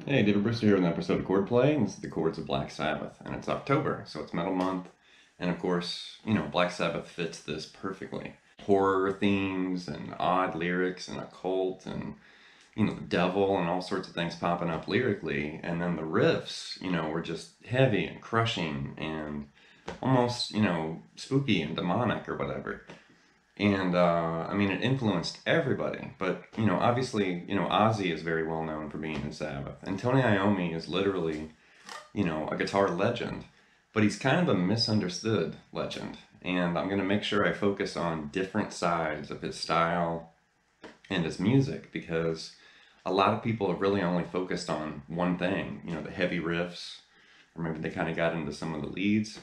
Hey, David Brewster here with an episode of Chordplay, and this is the Chords of Black Sabbath, and it's October, so it's Metal Month, and of course, you know, Black Sabbath fits this perfectly. Horror themes, and odd lyrics, and occult, and, you know, the devil, and all sorts of things popping up lyrically, and then the riffs, you know, were just heavy and crushing, and almost, you know, spooky and demonic or whatever. And I mean, it influenced everybody. But you know, obviously, you know, Ozzy is very well known for being in Sabbath, and Tony Iommi is literally, you know, a guitar legend. But he's kind of a misunderstood legend. And I'm going to make sure I focus on different sides of his style and his music, because a lot of people have really only focused on one thing. You know, the heavy riffs, or maybe they kind of got into some of the leads.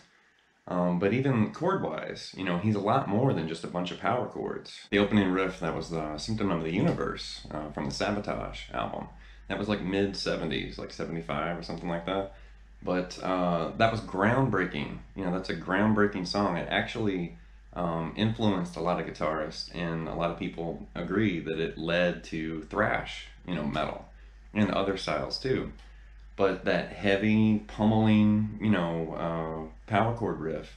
But even chord-wise, you know, he's a lot more than just a bunch of power chords. The opening riff, that was the Symptom of the Universe from the Sabotage album. That was like mid-70s, like 75 or something like that. But that was groundbreaking. You know, that's a groundbreaking song. It actually influenced a lot of guitarists, and a lot of people agree that it led to thrash, you know, metal, and other styles too. But that heavy, pummeling, you know, power chord riff,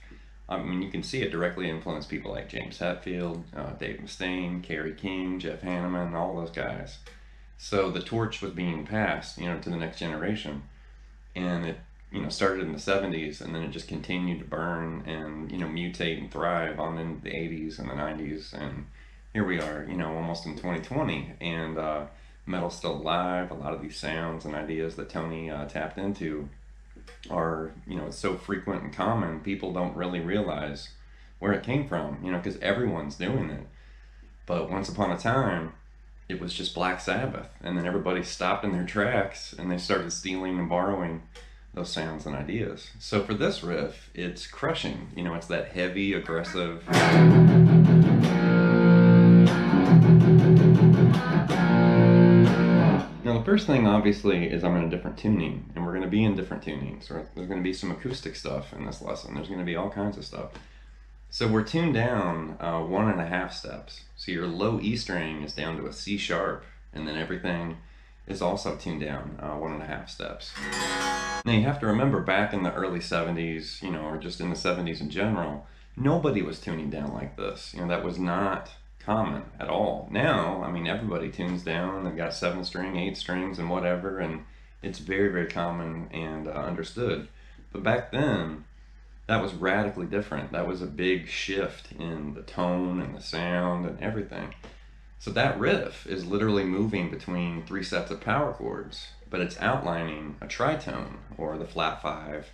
I mean, you can see it directly influence people like James Hetfield, Dave Mustaine, Kerry King, Jeff Hanneman, all those guys. So the torch was being passed, you know, to the next generation. And it, you know, started in the 70s, and then it just continued to burn and, you know, mutate and thrive on into the 80s and the 90s. And here we are, you know, almost in 2020. And, metal's still alive. A lot of these sounds and ideas that Tony tapped into are, you know, it's so frequent and common, people don't really realize where it came from, you know, because everyone's doing it. But once upon a time, it was just Black Sabbath, and then everybody stopped in their tracks and they started stealing and borrowing those sounds and ideas. So for this riff, it's crushing, you know, it's that heavy, aggressive. Now the first thing obviously is I'm in a different tuning, and we're going to be in different tunings. Or there's going to be some acoustic stuff in this lesson. There's going to be all kinds of stuff. So we're tuned down 1.5 steps. So your low E string is down to a C sharp, and then everything is also tuned down 1.5 steps. Now you have to remember, back in the early 70s, you know, or just in the 70s in general, nobody was tuning down like this. You know, that was not common at all. Now, I mean, everybody tunes down. They've got 7-string, 8 strings, and whatever, and it's very, very common and understood. But back then, that was radically different. That was a big shift in the tone and the sound and everything. So that riff is literally moving between 3 sets of power chords, but it's outlining a tritone, or the flat 5,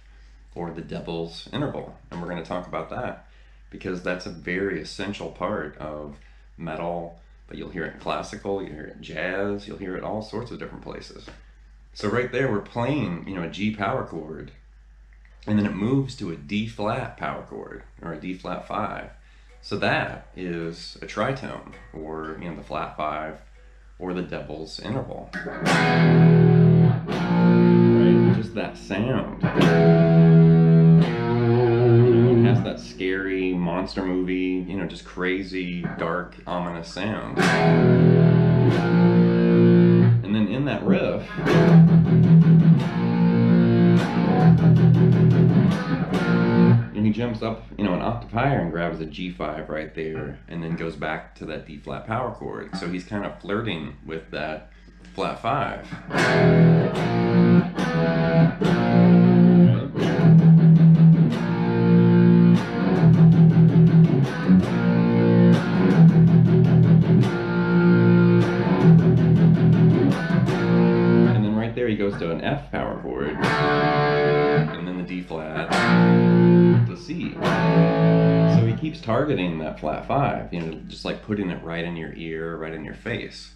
or the devil's interval. And we're going to talk about that, because that's a very essential part of metal, but you'll hear it in classical, you'll hear it in jazz, you'll hear it all sorts of different places. So right there, we're playing, you know, a G power chord, and then it moves to a D flat power chord, or a D flat 5. So that is a tritone, or, you know, the flat 5, or the devil's interval. Right? Just that sound. It has that scary monster movie, you know, just crazy, dark, ominous sound. And then in that riff, and he jumps up, you know, an octave higher and grabs a G5 right there, and then goes back to that D flat power chord. So he's kind of flirting with that flat 5. And then right there he goes to an F power chord, and then the D flat, to C. So keeps targeting that flat 5, you know, just like putting it right in your ear, right in your face.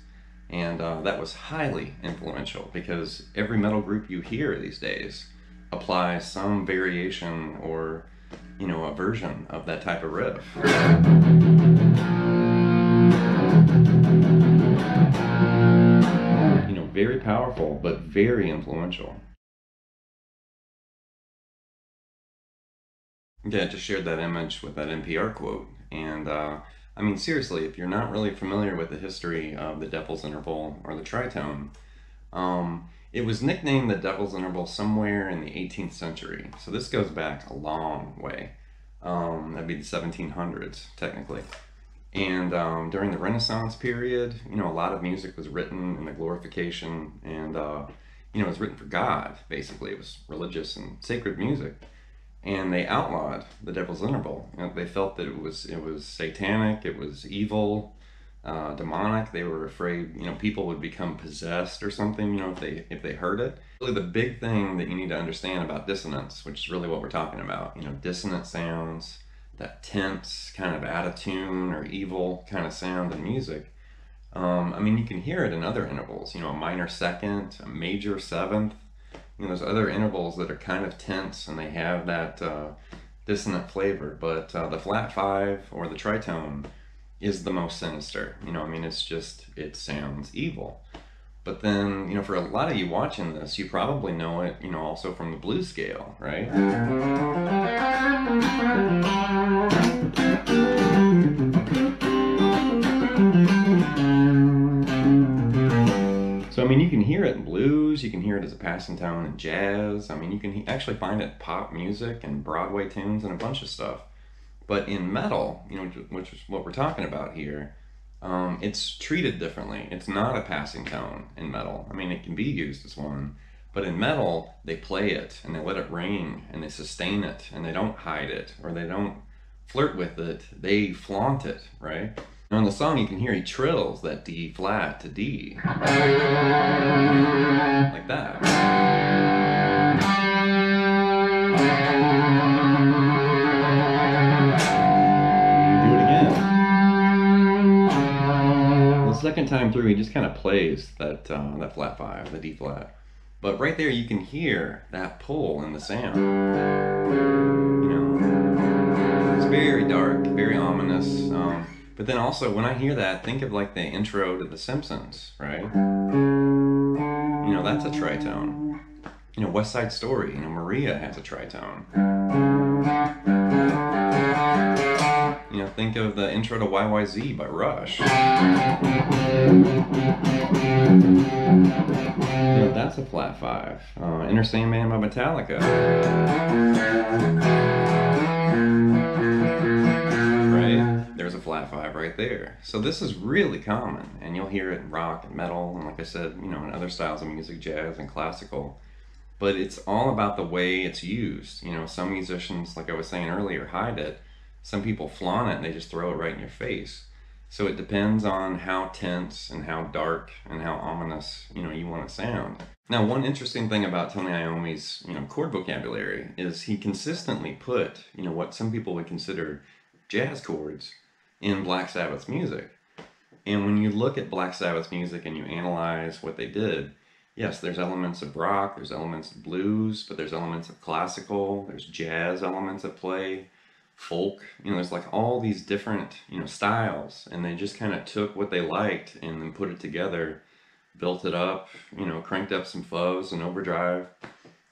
And that was highly influential because every metal group you hear these days applies some variation or, a version of that type of riff. Very powerful, but very influential. Yeah, I just shared that image with that NPR quote. And I mean, seriously, if you're not really familiar with the history of the Devil's Interval or the tritone, it was nicknamed the Devil's Interval somewhere in the 18th century. So this goes back a long way. That'd be the 1700s, technically. And during the Renaissance period, a lot of music was written in the glorification and, it was written for God, basically. It was religious and sacred music. And they outlawed the Devil's Interval. They felt that it was satanic, it was evil, demonic. They were afraid, people would become possessed or something, if they heard it. Really, the big thing that you need to understand about dissonance, which is really what we're talking about, dissonant sounds, that tense kind of out of tune or evil kind of sound in music. I mean, you can hear it in other intervals, a minor second, a major seventh. There's other intervals that are kind of tense and they have that dissonant flavor, but the flat five or the tritone is the most sinister. It sounds evil. But then, for a lot of you watching this, you probably know it, also from the blues scale, right? So, you can hear it in blues, you can hear it as a passing tone in jazz. You can actually find it in pop music and Broadway tunes and a bunch of stuff. But in metal, which is what we're talking about here, it's treated differently. It's not a passing tone in metal. It can be used as one, but in metal, they play it and they let it ring and they sustain it and they don't hide it or they don't flirt with it. They flaunt it, right? Now in the song, you can hear he trills that D flat to D. Like that. Second time through, he just kind of plays that flat five, the D flat. But right there, you can hear that pull in the sound. It's very dark, very ominous. But then also, when I hear that, think of like the intro to The Simpsons, right? That's a tritone. West Side Story, Maria has a tritone. Think of the intro to YYZ by Rush. That's a flat five. Enter Sandman by Metallica. Right? There's a flat five right there. So this is really common, and you'll hear it in rock and metal, and like I said, in other styles of music, jazz and classical. But it's all about the way it's used. Some musicians, like I was saying earlier, hide it. Some people flaunt it and they just throw it right in your face. So it depends on how tense and how dark and how ominous, you want to sound. Now, one interesting thing about Tony Iommi's, chord vocabulary is he consistently put, what some people would consider jazz chords in Black Sabbath's music. And when you look at Black Sabbath's music and you analyze what they did, yes, there's elements of rock, there's elements of blues, but there's elements of classical, there's jazz elements at play. Folk, there's like all these different, styles, and they just kind of took what they liked and then put it together, built it up, cranked up some fuzz and overdrive,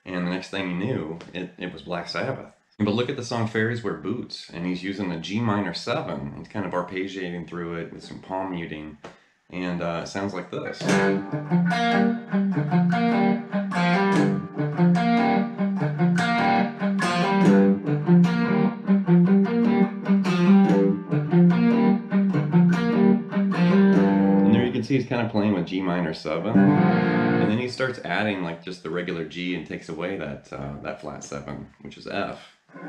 and the next thing you knew, it was Black Sabbath. But look at the song Fairies Wear Boots, and he's using a G minor 7, and kind of arpeggiating through it with some palm muting, and it sounds like this. See, he's kind of playing with G minor 7, and then he starts adding like just the regular G and takes away that flat 7, which is F.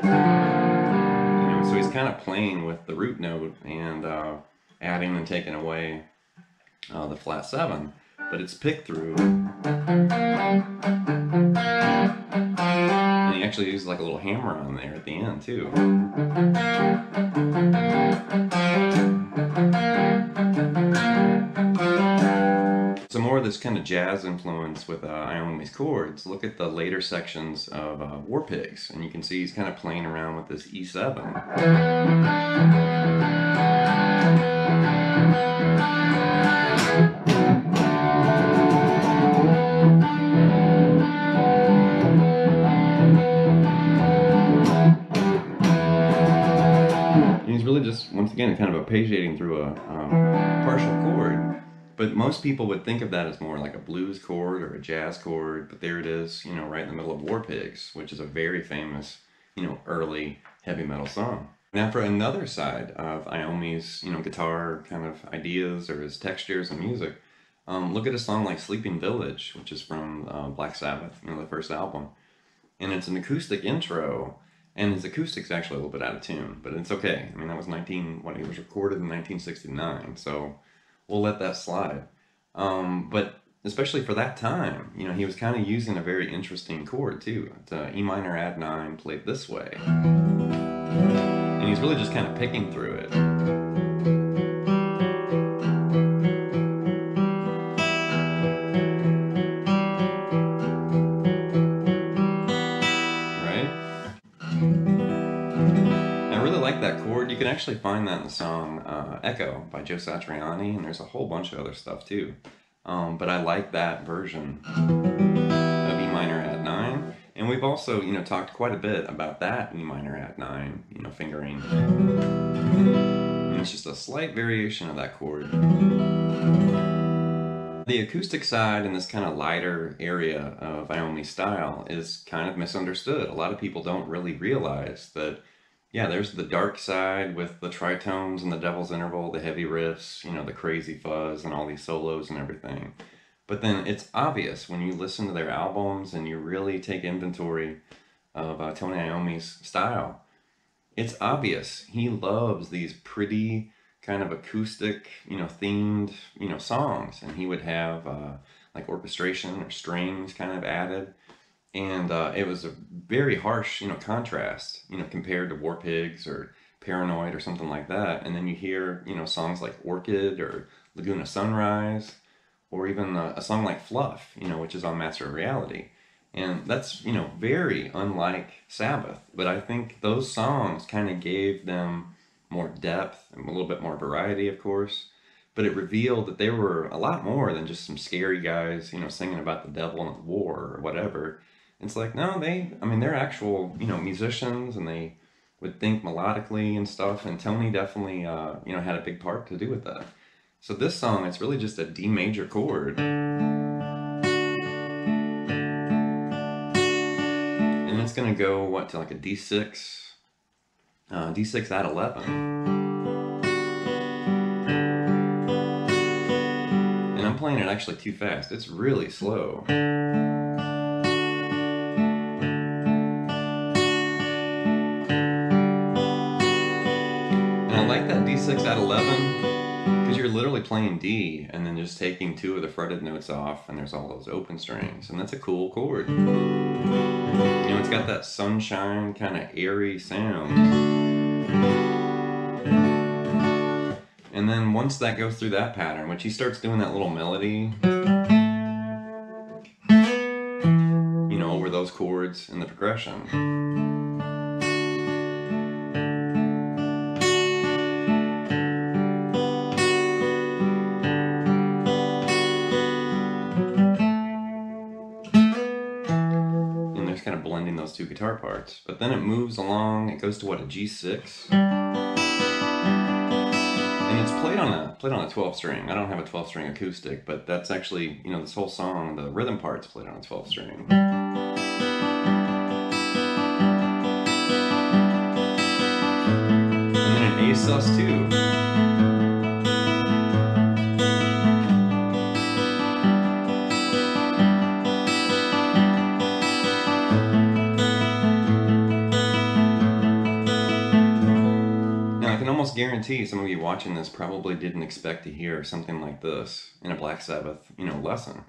So he's kind of playing with the root note and adding and taking away the flat 7, but it's picked through. And he actually uses like a little hammer on there at the end too. some more of this kind of jazz influence with Iommi's chords. Look at the later sections of War Pigs, and you can see he's kind of playing around with this E7. And he's really just, once again, kind of arpeggiating through a partial chord. But most people would think of that as more like a blues chord or a jazz chord, but there it is, you know, right in the middle of War Pigs, which is a very famous, you know, early heavy metal song. Now for another side of Iommi's, you know, guitar kind of ideas or his textures and music, look at a song like Sleeping Village, which is from Black Sabbath, you know, the first album. And it's an acoustic intro, and his acoustic's actually a little bit out of tune, but it's okay. I mean, that was when it was recorded in 1969, so we'll let that slide. But especially for that time, you know, he was kind of using a very interesting chord too. It's E minor add 9 played this way. And he's really just kind of picking through it. That chord, you can actually find that in the song Echo by Joe Satriani, and there's a whole bunch of other stuff too. But I like that version of E minor add 9, and we've also, you know, talked quite a bit about that E minor add 9, you know, fingering. And it's just a slight variation of that chord. The acoustic side in this kind of lighter area of Iommi's style is kind of misunderstood. A lot of people don't really realize that, yeah, there's the dark side with the tritones and the devil's interval, the heavy riffs, you know, the crazy fuzz and all these solos and everything. But then it's obvious when you listen to their albums and you really take inventory of Tony Iommi's style. It's obvious he loves these pretty kind of acoustic, you know, themed, you know, songs. And he would have like orchestration or strings kind of added. And it was a very harsh, you know, contrast, you know, compared to War Pigs or Paranoid or something like that. And then you hear, you know, songs like Orchid or Laguna Sunrise, or even a song like Fluff, you know, which is on Master of Reality. And that's, you know, very unlike Sabbath. But I think those songs kind of gave them more depth and a little bit more variety, of course. But it revealed that they were a lot more than just some scary guys, you know, singing about the devil and the war or whatever. It's like, no, they're actual, you know, musicians, and they would think melodically and stuff, and Tony definitely, you know, had a big part to do with that. So this song, it's really just a D major chord. And it's going to go, what, to like a D6? D6 add 11. And I'm playing it actually too fast. It's really slow. I like that D6 at 11 because you're literally playing D and then just taking 2 of the fretted notes off, and there's all those open strings, and that's a cool chord. You know, it's got that sunshine kind of airy sound. And then once that goes through that pattern, which he starts doing that little melody, you know, over those chords in the progression. Kind of blending those 2 guitar parts, but then it moves along. It goes to what, a G6, and it's played on a 12 string. I don't have a 12 string acoustic, but that's actually, you know, this whole song, the rhythm part's played on a 12 string. And then an A sus2. Guarantee some of you watching this probably didn't expect to hear something like this in a Black Sabbath, you know, lesson.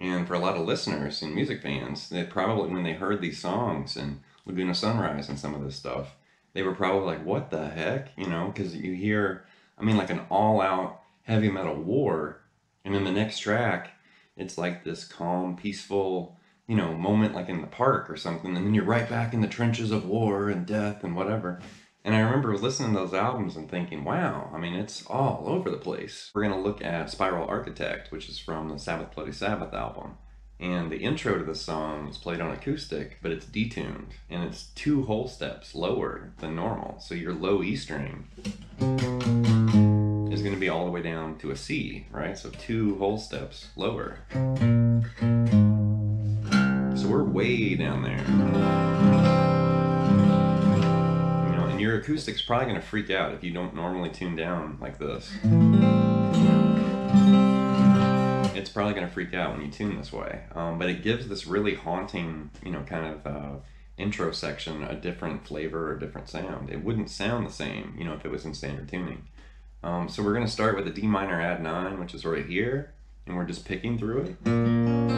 And for a lot of listeners and music fans, they probably, when they heard these songs and Laguna Sunrise and some of this stuff, they were probably like, what the heck? You know, because you hear, I mean, like an all-out heavy metal war, and then the next track, it's like this calm, peaceful, you know, moment like in the park or something, and then you're right back in the trenches of war and death and whatever. And I remember listening to those albums and thinking, wow, I mean, it's all over the place. We're going to look at Spiral Architect, which is from the Sabbath Bloody Sabbath album. And the intro to the song is played on acoustic, but it's detuned, and it's 2 whole steps lower than normal. So your low E string is going to be all the way down to a C, right? So 2 whole steps lower. So we're way down there. You know, and your acoustic's probably going to freak out if you don't normally tune down like this. It's probably going to freak out when you tune this way, but it gives this really haunting, you know, kind of intro section a different flavor or different sound. It wouldn't sound the same, you know, if it was in standard tuning. So we're going to start with a D minor add 9, which is right here, and we're just picking through it. And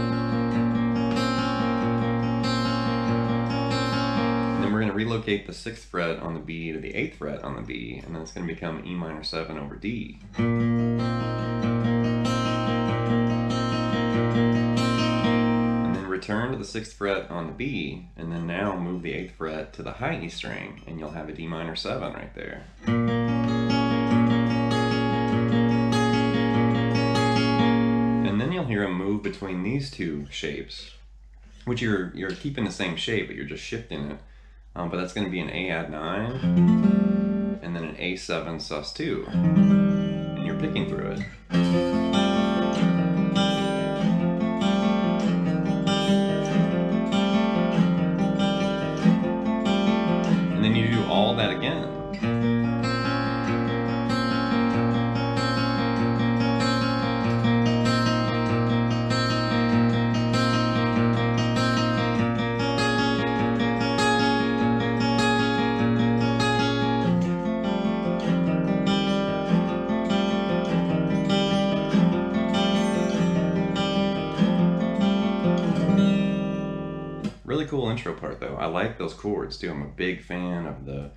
then we're going to relocate the 6th fret on the B to the 8th fret on the B, and then it's going to become E minor 7 over D. Return to the 6th fret on the B, and then now move the 8th fret to the high E string, and you'll have a D minor 7 right there. And then you'll hear a move between these 2 shapes, which you're keeping the same shape, but you're just shifting it. But that's going to be an A add 9, and then an A7 sus 2, and you're picking through it. All that again. Really cool intro part though. I like those chords too. I'm a big fan of the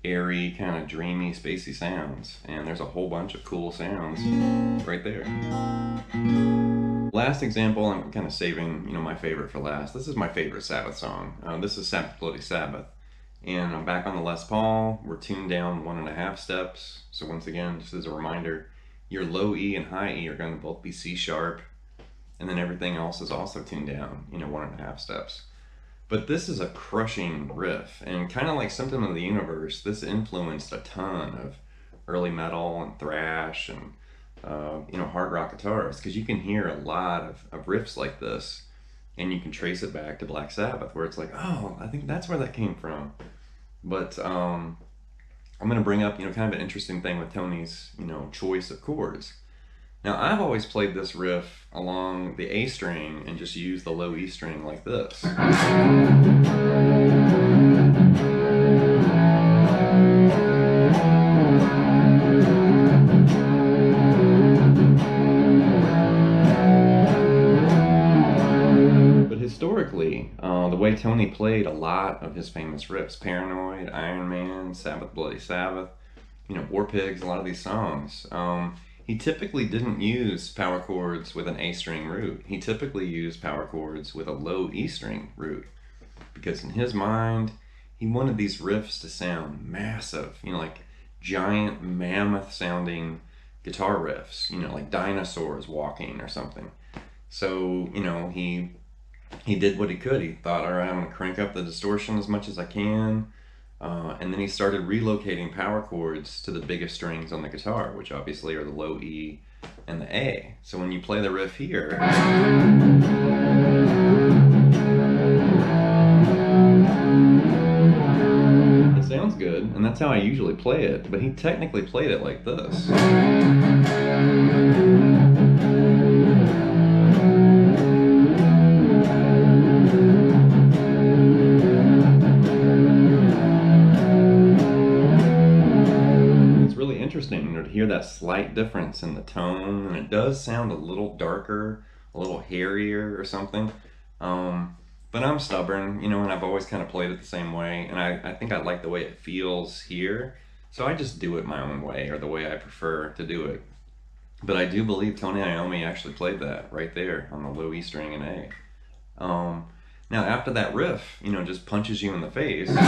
airy, kind of dreamy, spacey sounds, and there's a whole bunch of cool sounds right there. Last example, I'm kind of saving, you know, my favorite for last. This is my favorite Sabbath song. This is Sabbath Bloody Sabbath, and I'm back on the Les Paul. We're tuned down 1.5 steps. So once again, just as a reminder, your low E and high E are going to both be C sharp, and then everything else is also tuned down, you know, 1.5 steps. But this is a crushing riff, and kind of like Symptom of the Universe, this influenced a ton of early metal and thrash and you know, hard rock guitars, because you can hear a lot of riffs like this, and you can trace it back to Black Sabbath, where it's like, oh, I think that's where that came from. But I'm going to bring up, you know, kind of an interesting thing with Tony's, you know, choice of chords. Now, I've always played this riff along the A string and just used the low E string like this. But historically, the way Tony played a lot of his famous riffs, Paranoid, Iron Man, Sabbath Bloody Sabbath, you know, War Pigs, a lot of these songs, he typically didn't use power chords with an A string root. He typically used power chords with a low E string root, because in his mind, he wanted these riffs to sound massive, you know, like giant mammoth sounding guitar riffs, you know, like dinosaurs walking or something. So, you know, he did what he could. He thought, all right, I'm gonna crank up the distortion as much as I can. And then he started relocating power chords to the biggest strings on the guitar, which obviously are the low E and the A. So when you play the riff here, it sounds good, and that's how I usually play it, but he technically played it like this. Interesting, you know, to hear that slight difference in the tone, and it does sound a little darker, a little hairier or something. But I'm stubborn, you know, and I've always kind of played it the same way, and I think I like the way it feels here, so I just do it my own way, or the way I prefer to do it. But I do believe Tony Iommi actually played that right there on the low E string and A. Um, Now after that riff, you know, just punches you in the face. And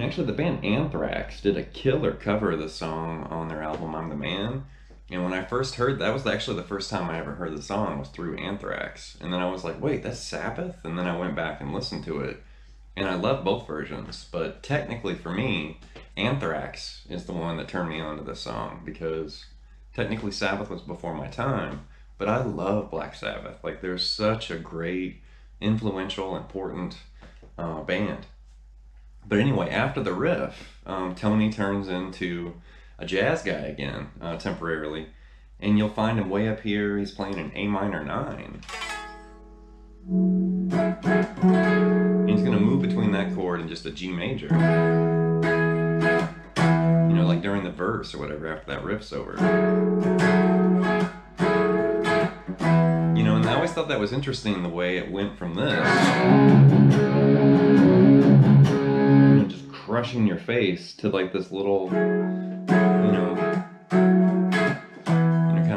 actually, the band Anthrax did a killer cover of this song on their album I'm the Man. And when I first heard that was actually the first time I ever heard the song was through Anthrax. And then I was like, wait, that's Sabbath? And then I went back and listened to it. And I love both versions, but technically for me, Anthrax is the one that turned me on to this song because technically Sabbath was before my time, but I love Black Sabbath. Like, they're such a great, influential, important band. But anyway, after the riff, Tony turns into a jazz guy again, temporarily. And you'll find him way up here. He's playing an A minor 9. And he's going to move between that chord and just a G major. You know, like during the verse or whatever, after that riff's over. You know, and I always thought that was interesting the way it went from this. Just crushing your face to like this little, kind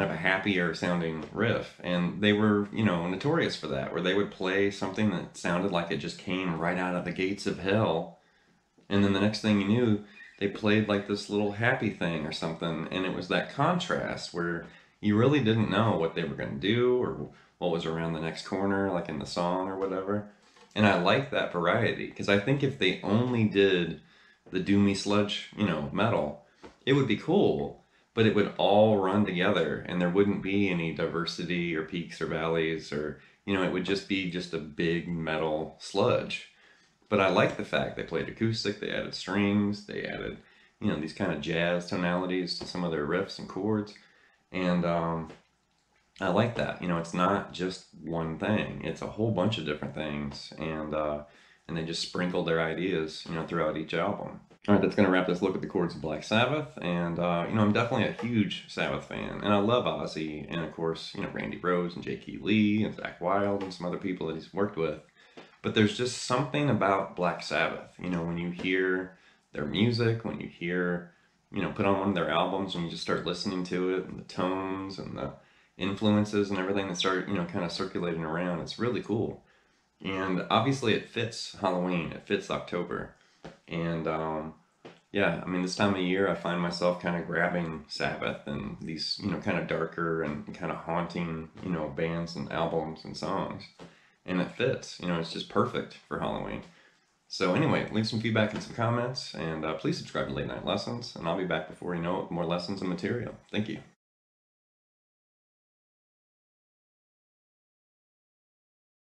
of a happier sounding riff. And they were, notorious for that, where they would play something that sounded like it just came right out of the gates of hell. And then the next thing you knew, they played like this little happy thing or something. And it was that contrast where you really didn't know what they were going to do or what was around the next corner, like in the song or whatever. And I like that variety, because I think if they only did the doomy sludge, metal, it would be cool, but it would all run together and there wouldn't be any diversity or peaks or valleys or, it would just be just a big metal sludge. But I like the fact they played acoustic, they added strings, they added, these kind of jazz tonalities to some of their riffs and chords. And I like that. It's not just one thing. It's a whole bunch of different things, and they just sprinkled their ideas, throughout each album. All right, that's going to wrap this look at the Chords of Black Sabbath, and I'm definitely a huge Sabbath fan, and I love Ozzy, and of course, Randy Rhoads and J.K. Lee and Zakk Wylde and some other people that he's worked with. But there's just something about Black Sabbath, when you hear their music, when you hear, put on one of their albums, and you just start listening to it, and the tones and the influences and everything that start, kind of circulating around. It's really cool. And obviously it fits Halloween, it fits October. And yeah, I mean, this time of year I find myself kind of grabbing Sabbath and these, kind of darker and kind of haunting, bands and albums and songs. And it fits, it's just perfect for Halloween. So anyway, leave some feedback and some comments, and please subscribe to Late Night Lessons, and I'll be back before you know it with more lessons and material. Thank you.